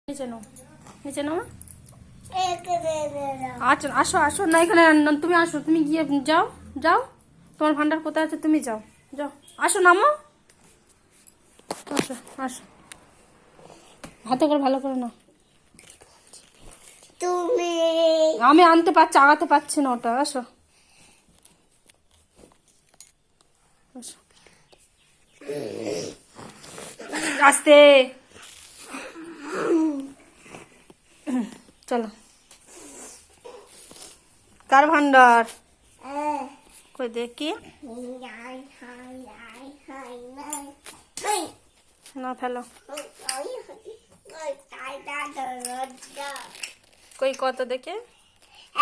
নিচে নাও, নিচে নাও। আচ্ছা আসো আসো না, এখানে তুমি আসো, তুমি গিয়ে যাও যাও, তোমার ভান্ডার কোথায় আছে তুমি যাও যাও, আসো নামো, আসো আসো, হাতে করে ভালো করে নাও। তুমি আমি আনতে পারছি, আগাতে পারছি না ওটা, আসো আসো। আস্তে, চলো। কার ভান্ডার কই দেখি, না ফেলো, কই কত দেখে,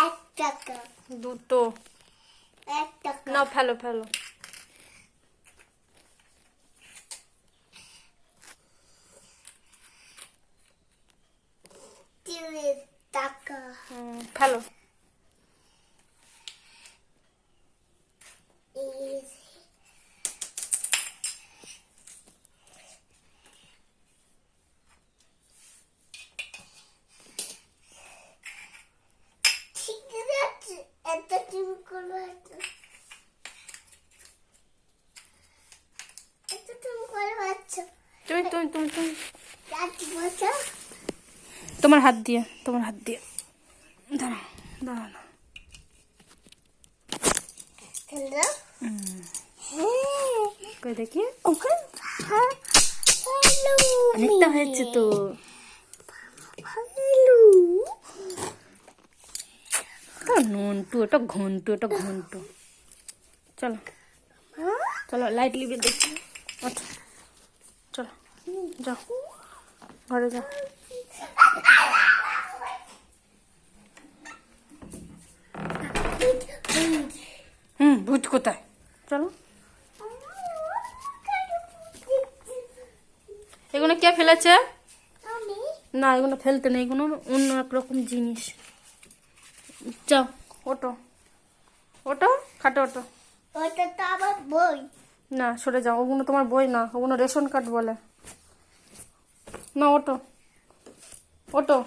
1 টাকা, দুটো, 1 টাকা, না ফেলো ফেলো, 30 টাকা, ফেলো, ঠিক আছে, এত তুমি করবে, এত তুমি করবে, আচ্ছা তুমি তুমি তুমি তুমি রাত বসো, তোমার হাত দিয়ে, তোমার হাত দিয়ে, দাঁড়াও দাঁড়াও না, হ্যালো, কই দেখি, ওকে, হ্যালো, অনেকটা হয়েছে তো, হ্যালো, নন্টু, এটা ঘন্টু, এটা ঘন্টু, চলো চলো লাইট লিভে দেখি, আচ্ছা চলো যাও ঘরে যাও, ভূত কোথায়, চলো। এগুলো কে ফেলেছে, আমি না এগুলো ফেলতে নেই, এগুলো অন্য একরকম জিনিস, যাও ওটো ওটো, খাটো ওটো, ওটা তো আমার বই, না সরে যাও, ওগুলো তোমার বই না, ওগুলো রেশন কার্ড বলে, না ওটো ওটো,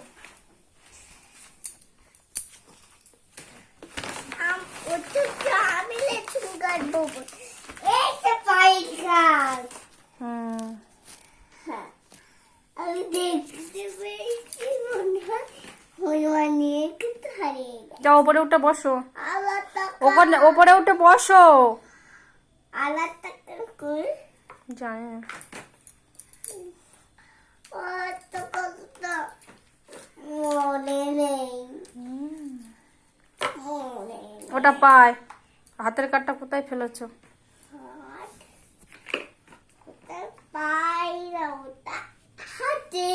ওটা তো আমি লেখুন কাটবো, এইটা পাইখান, হ্যাঁ, আমি দেখতে পেয়েছি মনে হয় হনুমান নিয়ে কিন্তু হারিয়ে গেছে, যাও ওপরে উঠে বসো, আলাদা টাকা, ওপরে ওপরে উঠে বসো, আলাদা টাকা কই, জানি না, ও তো কত মনে নেই, মনে নেই, ওটা পায়, হাতের কার্ডটা কোথায় ফেলেছো, হাত, কোথায় পাই না ওটা, হাতে,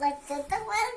বাচ্চা তোমার